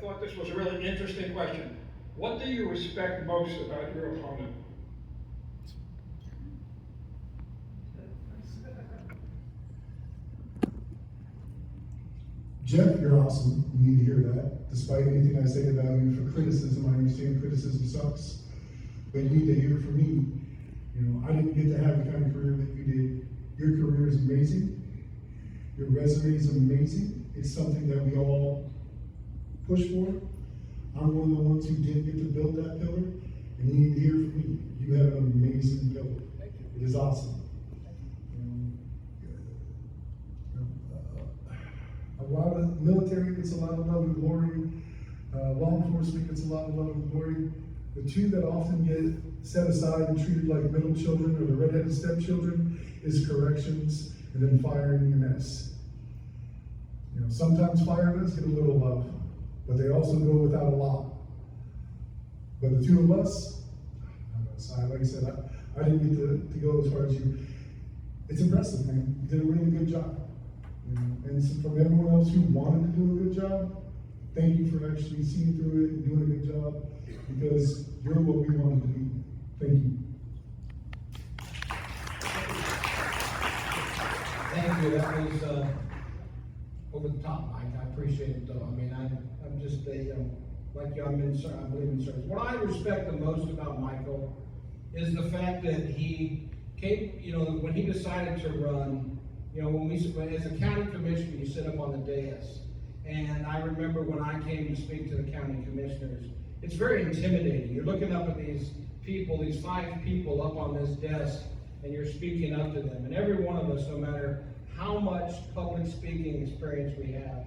thought this was a really interesting question. What do you respect most about your opponent? Jeff, you're awesome. You need to hear that. Despite anything I say about you for criticism, I understand criticism sucks. But you need to hear from me. You know, I didn't get to have the kind of career that you did. Your career is amazing. Your resume is amazing. It's something that we all push for. I'm one of the ones who didn't get to build that pillar, and you need to hear from me. You have an amazing pillar. It is awesome. A lot of military gets a lot of love and glory. Law enforcement gets a lot of love and glory. The two that often get set aside and treated like middle children or the redheaded stepchildren is corrections and then fire and EMS. You know, sometimes fire does get a little love, but they also go without a lot. But the two of us, like I said, I didn't get to go as far as you. It's impressive, man. You did a really good job. You know, and so from everyone else who wanted to do a good job, thank you for actually seeing through it and doing a good job, because you're what we wanted to be. Thank you. Thank you. That was over the top, Mike. I appreciate it, though. I mean, I'm just like you. I believe in service. What I respect the most about Michael is the fact that he came. You know, when he decided to run. You know, as a county commissioner, you sit up on the dais. And I remember when I came to speak to the county commissioners, it's very intimidating. You're looking up at these people, these 5 people up on this desk, and you're speaking up to them. And every one of us, no matter how much public speaking experience we have,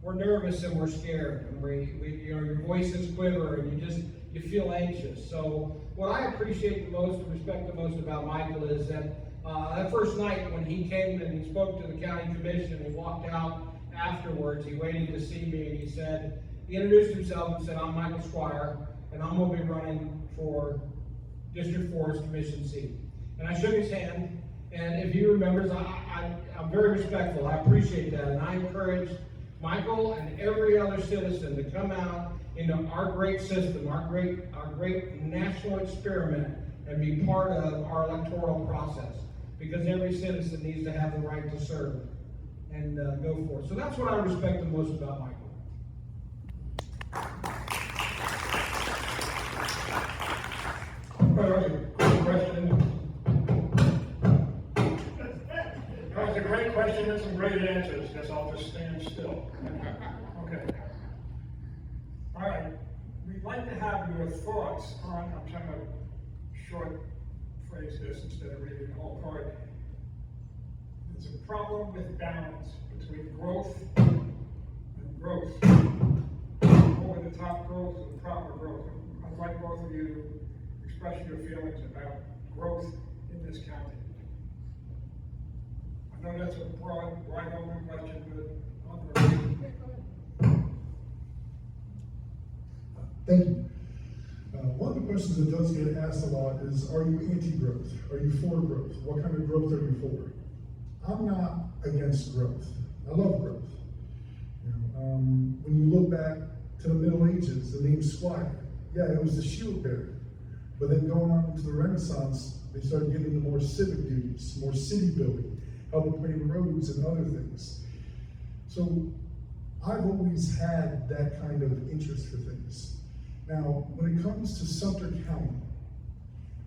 we're nervous and we're scared. And you know, your voices quiver and you feel anxious. So what I appreciate the most and respect the most about Michael is that that first night when he came and he spoke to the county commission and he walked out afterwards, he waited to see me and he introduced himself and said, "I'm Michael Squier and I'm going to be running for District 4's commission seat." And I shook his hand, and if he remembers, I'm very respectful. I appreciate that, and I encourage Michael and every other citizen to come out into our great system, our great national experiment, and be part of our electoral process. Because every citizen needs to have the right to serve and go for it. So that's what I respect the most about Michael. That was a great question. That was a great question and some great answers. Guess I'll just stand still. Okay. All right. We'd like to have your thoughts on, I'm trying to short phrase this instead of reading the whole part. There's a problem with balance between growth and growth. Over the top growth and proper growth. I'd like both of you to express your feelings about growth in this county. I know that's a broad, wide open question, but on the Thank you. One of the questions that does get asked a lot is, are you anti-growth? Are you for growth? What kind of growth are you for? I'm not against growth. I love growth. You know, when you look back to the Middle Ages, the name Squire, yeah, it was the shield bearer. But then going on into the Renaissance, they started getting into more civic duties, more city building, helping pave roads and other things. So I've always had that kind of interest for things. Now, when it comes to Sumter County,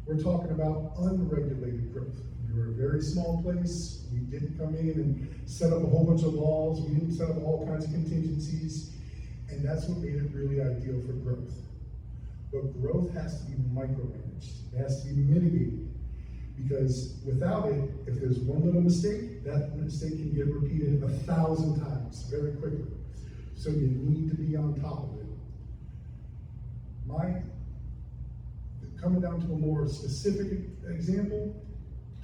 we're talking about unregulated growth. We were a very small place. We didn't come in and set up a whole bunch of laws. We didn't set up all kinds of contingencies. And that's what made it really ideal for growth. But growth has to be micromanaged. It has to be mitigated. Because without it, if there's one little mistake, that mistake can get repeated 1,000 times very quickly. So you need to be on top of it. Coming down to a more specific example,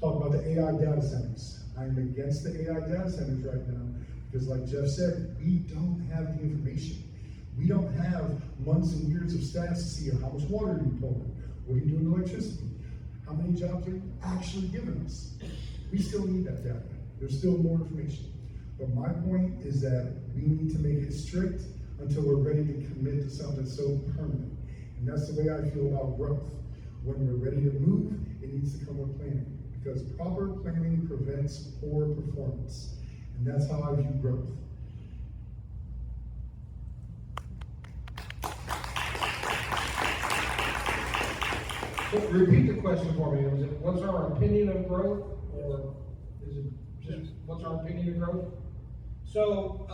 talk about the AI data centers. I'm against the AI data centers right now because, like Jeff said, we don't have the information. We don't have months and years of stats to see how much water are you pulling, what are you doing with electricity, how many jobs are you actually giving us. We still need that data. There's still more information. But my point is that we need to make it strict until we're ready to commit to something so permanent. And that's the way I feel about growth. When we're ready to move, it needs to come with planning, because proper planning prevents poor performance. And that's how I view growth. So repeat the question for me. Was it, what's our opinion of growth, or is it just, what's our opinion of growth? So,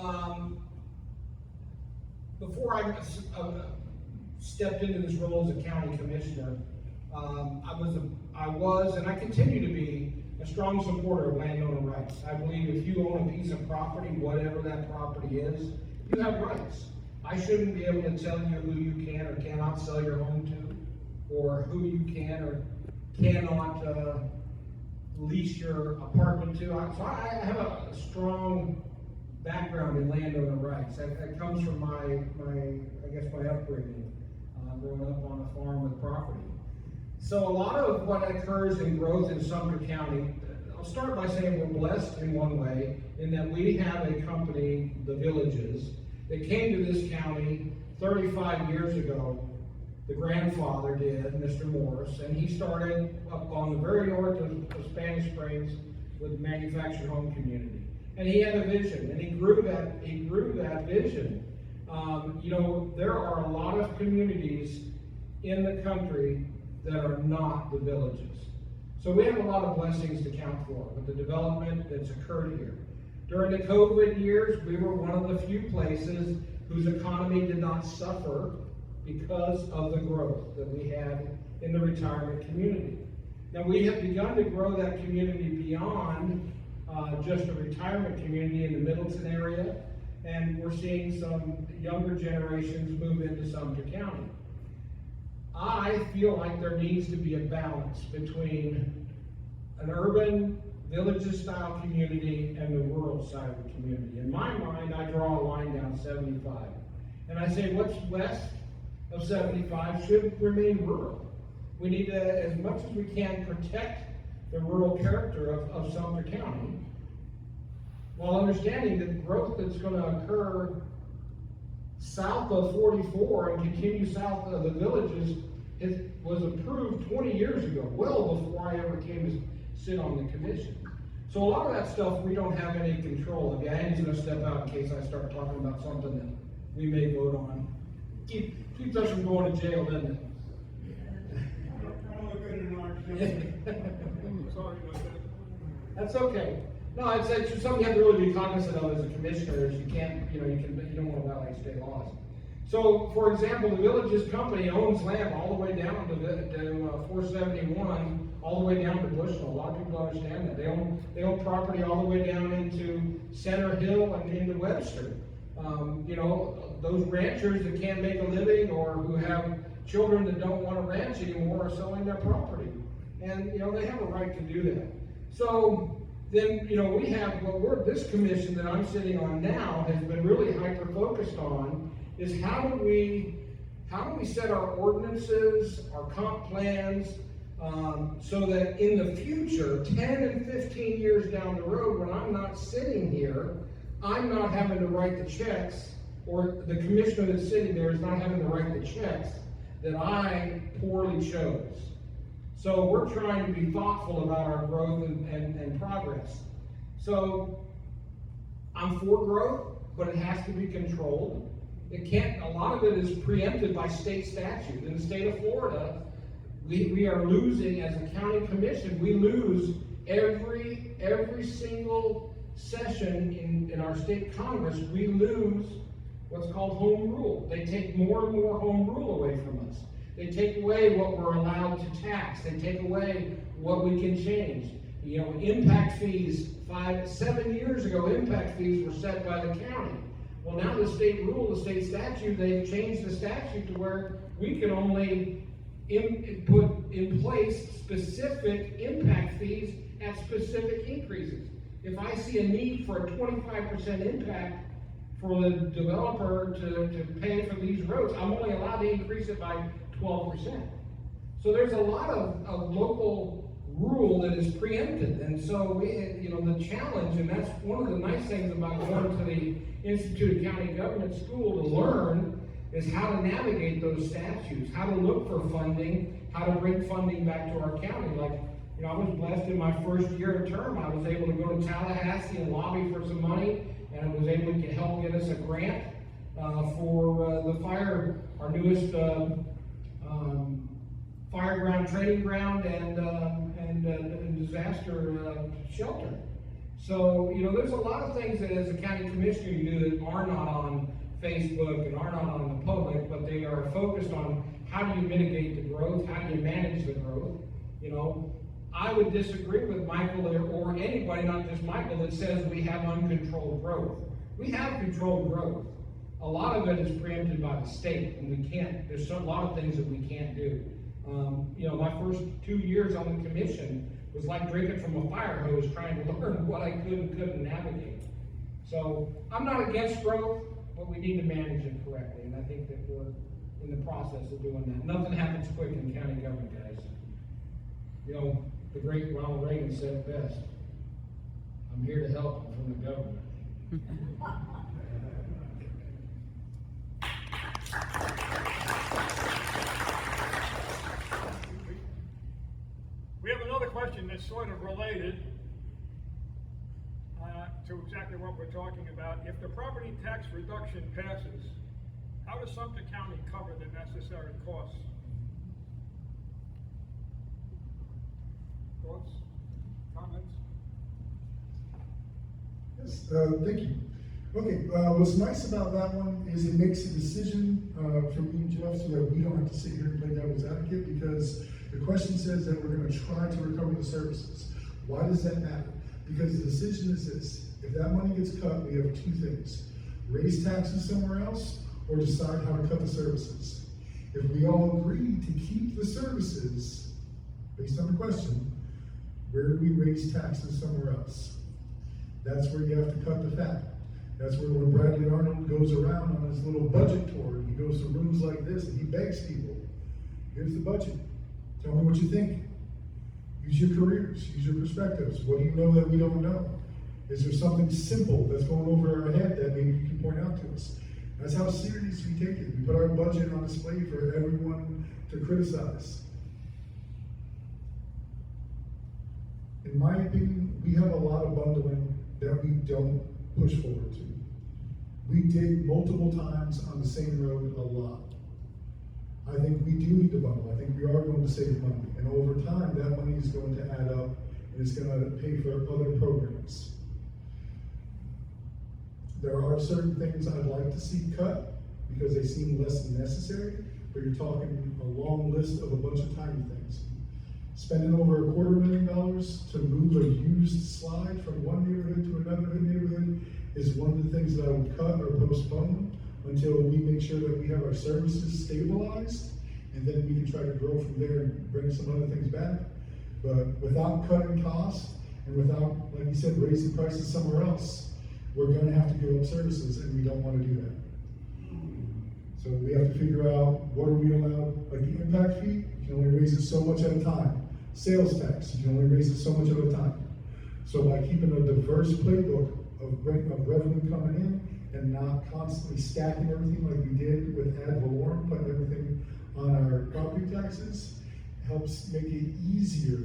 before I stepped into this role as a county commissioner, I was, and I continue to be, a strong supporter of landowner rights. I believe if you own a piece of property, whatever that property is, you have rights. I shouldn't be able to tell you who you can or cannot sell your home to, or who you can or cannot lease your apartment to. So I have a strong background in landowner rights. That comes from my upbringing, growing up on a farm with property. So a lot of what occurs in growth in Sumter County, I'll start by saying we're blessed in one way, in that we have a company, the Villages, that came to this county 35 years ago. The grandfather did, Mr. Morris, and he started up on the very north of Spanish Springs with Manufactured Home Community. And he had a vision, and he grew that vision. There are a lot of communities in the country that are not the Villages. So we have a lot of blessings to count for with the development that's occurred here. During the COVID years, we were one of the few places whose economy did not suffer because of the growth that we had in the retirement community. Now, we have begun to grow that community beyond just a retirement community in the Middleton area, and we're seeing some younger generations move into Sumter County. I feel like there needs to be a balance between an urban, Villages-style community and the rural side of the community. In my mind, I draw a line down 75. And I say what's west of 75 should remain rural. We need to, as much as we can, protect the rural character of Sumter County, while understanding that growth that's going to occur south of 44 and continue south of the Villages, it was approved 20 years ago, well before I ever came to sit on the commission. So a lot of that stuff we don't have any control of. Andy's going to step out in case I start talking about something that we may vote on. Keeps us from going to jail, doesn't it? Sorry about that. That's okay. No, it's just something you have to really be cognizant of as a commissioner. Is you don't want to violate state laws. So, for example, the Villages company owns land all the way down to 471, all the way down to Bushnell. A lot of people don't understand that. They own property all the way down into Center Hill and into Webster. Those ranchers that can't make a living or who have children that don't want to ranch anymore are selling their property. And, they have a right to do that. So then, we have this commission that I'm sitting on now has been really hyper-focused on is how do we set our ordinances, our comp plans, so that in the future, 10 and 15 years down the road, when I'm not sitting here, I'm not having to write the checks, or the commissioner that's sitting there is not having to write the checks that I poorly chose. So we're trying to be thoughtful about our growth and progress. So I'm for growth, but it has to be controlled. A lot of it is preempted by state statute. In the state of Florida, we are losing, as a county commission, we lose every single session in our state Congress, we lose what's called home rule. They take more and more home rule away from us. They take away what we're allowed to tax. They take away what we can change. Impact fees, 7 years ago, impact fees were set by the county. Well, now the state rule, the state statute, they've changed the statute to where we can only put in place specific impact fees at specific increases. If I see a need for a 25% impact for the developer to pay for these roads, I'm only allowed to increase it by 12%. So there's a lot of local rule that is preempted. And so the challenge, and that's one of the nice things about going to the Institute of County Government School to learn, is how to navigate those statutes, how to look for funding, how to bring funding back to our county. Like, I was blessed in my first year of term. I was able to go to Tallahassee and lobby for some money, and I was able to help get us a grant for the fire, our newest fire ground, training ground, and disaster shelter. So, there's a lot of things that as a county commissioner you do that are not on Facebook and are not on the public, but they are focused on how do you mitigate the growth, how do you manage the growth. I would disagree with Michael or anybody, not just Michael, that says we have uncontrolled growth. We have controlled growth. A lot of it is preempted by the state, and we can't, there's a lot of things that we can't do. My first 2 years on the commission was like drinking from a fire hose, trying to learn what I could and couldn't navigate. So I'm not against growth, but we need to manage it correctly, and I think that we're in the process of doing that. Nothing happens quick in county government, guys. The great Ronald Reagan said it best, I'm here to help from the government. We have another question that's sort of related to exactly what we're talking about. If the property tax reduction passes, how does Sumter County cover the necessary costs? Thoughts? Comments? Yes, thank you. Okay, what's nice about that one is it makes a decision for me and Jeff so that we don't have to sit here and play devil's advocate, because the question says that we're going to try to recover the services. Why does that matter? Because the decision is this: if that money gets cut, we have two things: raise taxes somewhere else or decide how to cut the services. If we all agree to keep the services, based on the question, where do we raise taxes somewhere else? That's where you have to cut the fat. That's where when Bradley Arnold goes around on his little budget tour, he goes to rooms like this and he begs people, here's the budget. Tell me what you think. Use your careers, use your perspectives. What do you know that we don't know? Is there something simple that's going over our head that maybe you can point out to us? That's how serious we take it. We put our budget on display for everyone to criticize. In my opinion, we have a lot of bundling that we don't push forward to. We dig multiple times on the same road a lot. I think we do need to bundle. I think we are going to save money. And over time, that money is going to add up and it's going to pay for other programs. There are certain things I'd like to see cut because they seem less necessary, but you're talking a long list of a bunch of tiny things. Spending over $250,000 to move a used slide from one neighborhood to another neighborhood is one of the things that I would cut or postpone until we make sure that we have our services stabilized, and then we can try to grow from there and bring some other things back. But without cutting costs and without, like you said, raising prices somewhere else, we're going to have to give up services, and we don't want to do that. So we have to figure out what are we allowed, like the impact fee, you can only raise it so much at a time. Sales tax, you can only raise it so much at a time. So by keeping a diverse playbook of revenue coming in and not constantly stacking everything like we did with ad valorem, putting everything on our property taxes, helps make it easier.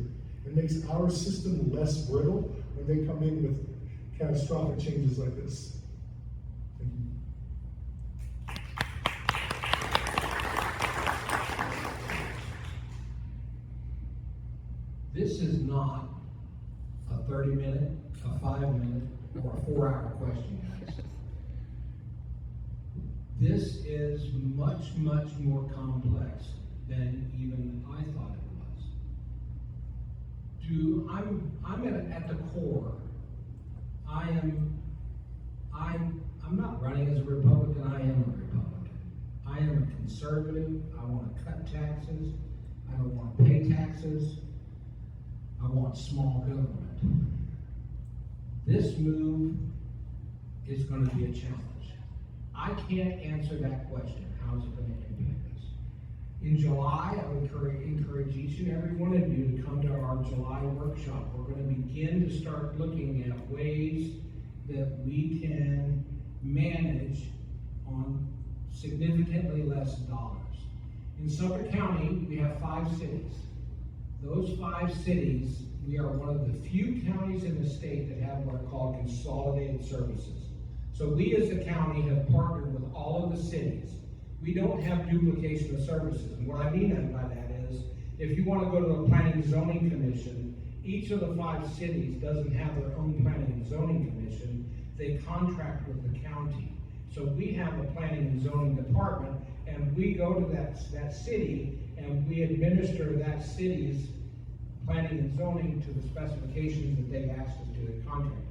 It makes our system less brittle when they come in with catastrophic changes like this. Thank you. This is not a 30-minute, a 5-minute, or a 4-hour question, guys. This is much, much more complex than even I thought it was. I'm at the core. I'm not running as a Republican, I am a Republican. I am a conservative. I want to cut taxes. I don't want to pay taxes. I want small government. This move is going to be a challenge. I can't answer that question. How is it going to impact us? In July, I would encourage each and every one of you to come to our July workshop. We're going to begin to start looking at ways that we can manage on significantly less dollars. In Sumter County, we have 5 cities. Those 5 cities, we are one of the few counties in the state that have what are called consolidated services. So we as a county have partnered with all of the cities. We don't have duplication of services. And what I mean by that is, if you want to go to the Planning and Zoning Commission, each of the 5 cities doesn't have their own Planning and Zoning Commission. They contract with the county. So we have a Planning and Zoning Department, and we go to that city, and we administer that city's planning and zoning to the specifications that they've asked us to contract.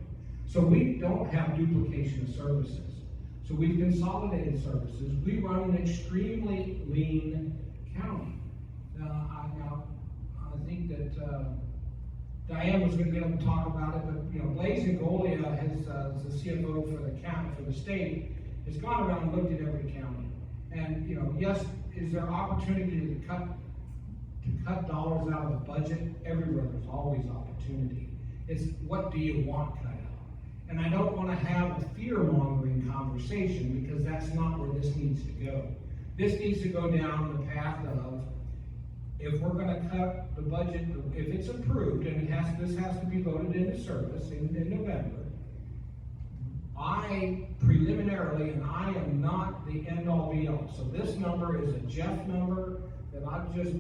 So we don't have duplication of services. So we've consolidated services. We run an extremely lean county. I think that Diane was going to be able to talk about it, but Blaise Golia, the CFO for the county, for the state, has gone around and looked at every county. And yes, is there opportunity to cut dollars out of the budget? Everywhere there's always opportunity. It's what do you want cut out? And I don't want to have a fear-mongering conversation, because that's not where this needs to go. This needs to go down the path of, if we're going to cut the budget, if it's approved, and this has to be voted into service in November, preliminarily, and I am not the end-all be-all. So this number is a Jeff number that I've just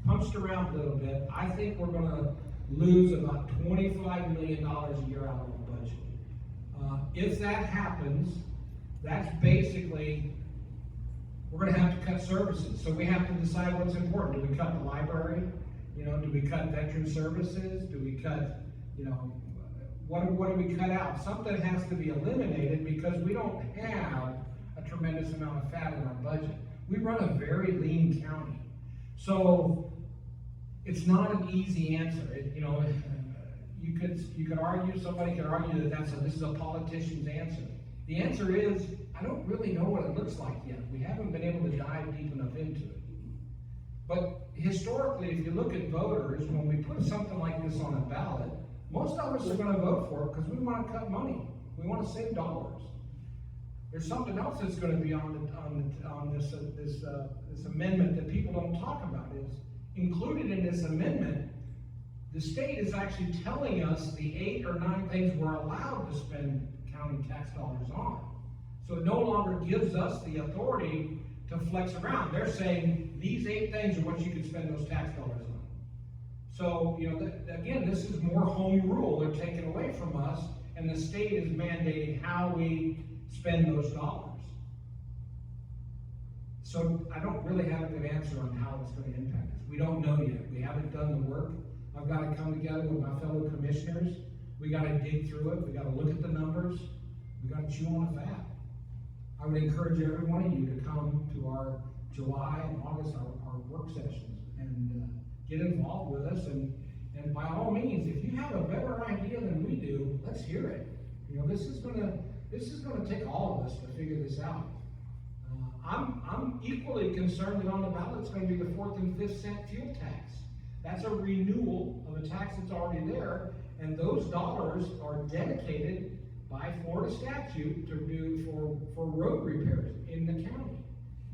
punched around a little bit. I think we're going to lose about $25 million a year out of the budget. If that happens, that's basically, we're going to have to cut services. So we have to decide what's important. Do we cut the library? Do we cut veteran services? Do we cut, what do we cut out? Something has to be eliminated, because we don't have a tremendous amount of fat in our budget. We run a very lean county. So it's not an easy answer. You could argue, somebody could argue that this is a politician's answer. The answer is, I don't really know what it looks like yet. We haven't been able to dive deep enough into it. But historically, if you look at voters, when we put something like this on a ballot, most of us are going to vote for it because we want to cut money. We want to save dollars. There's something else that's going to be on this amendment that people don't talk about. Is included in this amendment, the state is actually telling us the 8 or 9 things we're allowed to spend county tax dollars on. So it no longer gives us the authority to flex around. They're saying these 8 things are what you can spend those tax dollars on. So, again, this is more home rule. They're taking away from us, and the state is mandating how we spend those dollars. So I don't really have a good answer on how it's going to impact us. We don't know yet. We haven't done the work. I've got to come together with my fellow commissioners. We got to dig through it. We got to look at the numbers. We got to chew on the fat. I would encourage every one of you to come to our July and August, our work sessions, and get involved with us. And by all means, if you have a better idea than we do, let's hear it. This is gonna take all of us to figure this out. I'm equally concerned that on the ballot it's going to be the 4th and 5th cent fuel tax. That's a renewal of a tax that's already there, and those dollars are dedicated by Florida statute to do for road repairs in the county.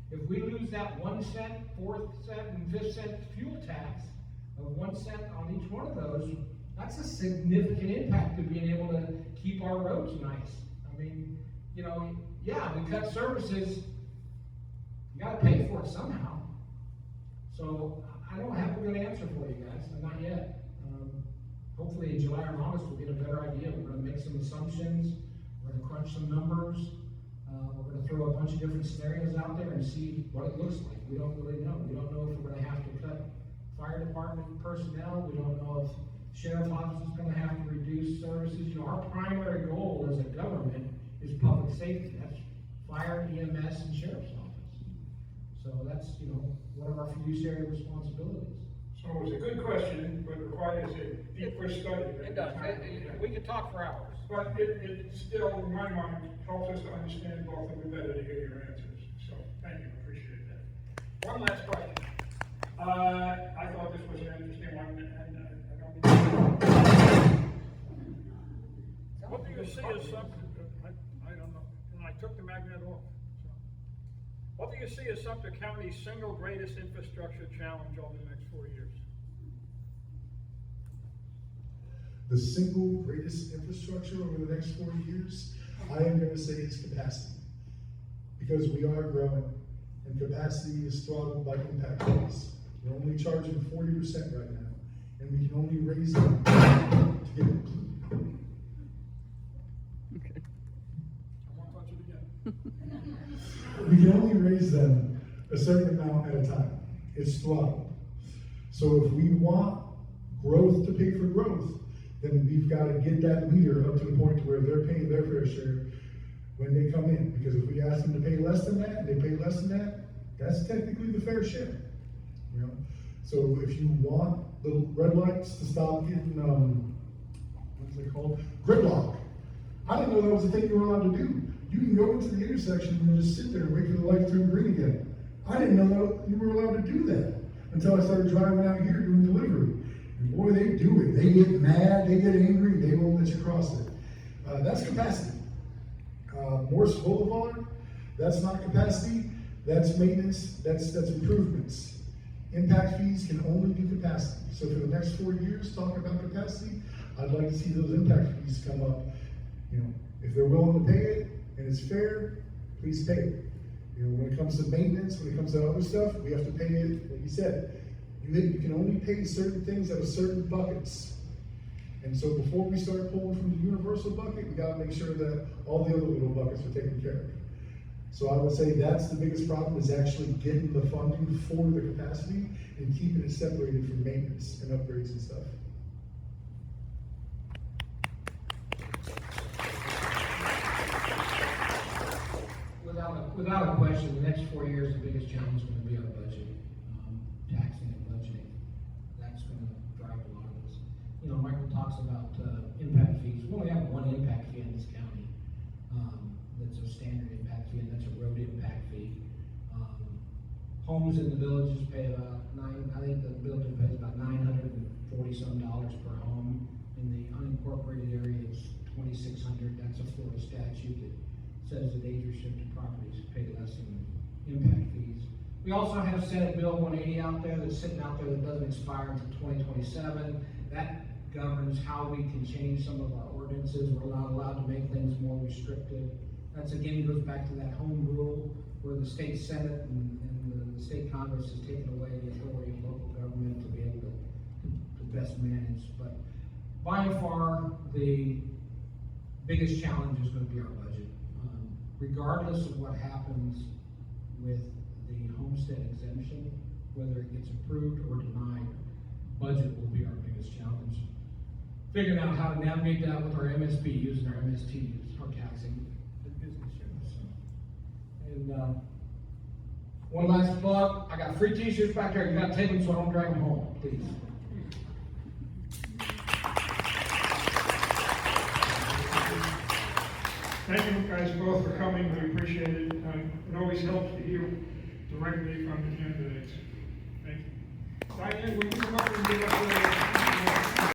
If we lose that 1 cent, 4th cent, and 5th cent fuel tax of 1 cent on each one of those, that's a significant impact to being able to keep our roads nice. I mean, yeah, we cut services. You got to pay for it somehow. So I don't have a good answer for you guys, not yet. Hopefully in July or August we'll get a better idea. We're going to make some assumptions. We're going to crunch some numbers. We're going to throw a bunch of different scenarios out there and see what it looks like. We don't really know. We don't know if we're going to have to cut fire department personnel. We don't know if sheriff's office is going to have to reduce services. Our primary goal as a government is public safety. That's fire, EMS, and sheriff's office. So that's, one of our fiduciary responsibilities. So it was a good question, but requires a deeper study. It does. We could talk for hours. But it still, in my mind, helps us to understand both, and we're better to hear your answers. So thank you, appreciate that. one last question. I thought this was an interesting one, and I don't mean. What do you see as Sumter, I don't know, and I took the magnet off. So. What do you see as Sumter County's single greatest infrastructure challenge over the next 4 years? The single greatest infrastructure over the next 4 years, I am going to say is capacity. Because we are growing, and capacity is throttled by impact fees. We're only charging 40% right now, and we can only raise them to get it. I won't touch it again. We can only raise them a certain amount at a time. It's throttled. So if we want growth to pay for growth, then we've got to get that meter up to the point where they're paying their fair share when they come in. Because if we ask them to pay less than that, and they pay less than that, that's technically the fair share. You know? So if you want the red lights to stop getting, what's it called? Gridlock. I didn't know that was a thing you were allowed to do. You can go into the intersection and just sit there and wait for the light to turn green again. I didn't know that you were allowed to do that until I started driving out here doing delivery. And boy, they do it. They get mad, they get angry, they won't let you cross it. That's capacity. Morse Boulevard, that's not capacity, that's maintenance, that's improvements. Impact fees can only do capacity. So for the next 4 years, talking about capacity, I'd like to see those impact fees come up. You know, if they're willing to pay it and it's fair, please pay it. You know, when it comes to maintenance, when it comes to other stuff, we have to pay it, like you said. You can only pay certain things out of certain buckets. And so before we start pulling from the universal bucket, we gotta make sure that all the other little buckets are taken care of. So I would say that's the biggest problem, is actually getting the funding for the capacity and keeping it separated from maintenance and upgrades and stuff. Without a question, the next 4 years, the biggest challenge is going to be our budget, taxing and budgeting. That's going to drive a lot of this. You know, Michael talks about impact fees. We only have one impact fee in this county. That's a standard impact fee, and that's a road impact fee. Homes in the villages pay about I think the village pays about $940 some per home. In the unincorporated area, it's $2,600. That's a Florida statute that says that age-restricted properties pay less in impact fees. We also have Senate Bill 180 out there that's sitting out there that doesn't expire until 2027. That governs how we can change some of our ordinances. We're not allowed to make things more restrictive. That's again goes back to that home rule where the state Senate and the state Congress has taken away the authority of local government to be able to best manage. But by and far, the biggest challenge is going to be our budget. Regardless of what happens with the homestead exemption, whether it gets approved or denied, budget will be our biggest challenge. Figuring out how to navigate that with our MSBUs and our MSTUs, our taxing and business units. And one last plug, I got free t-shirts back there. You got to take them so I don't drag them home, please. Thank you guys both for coming, we appreciate it. It always helps to hear directly from the candidates. Thank you. Diane, will you come up and give us a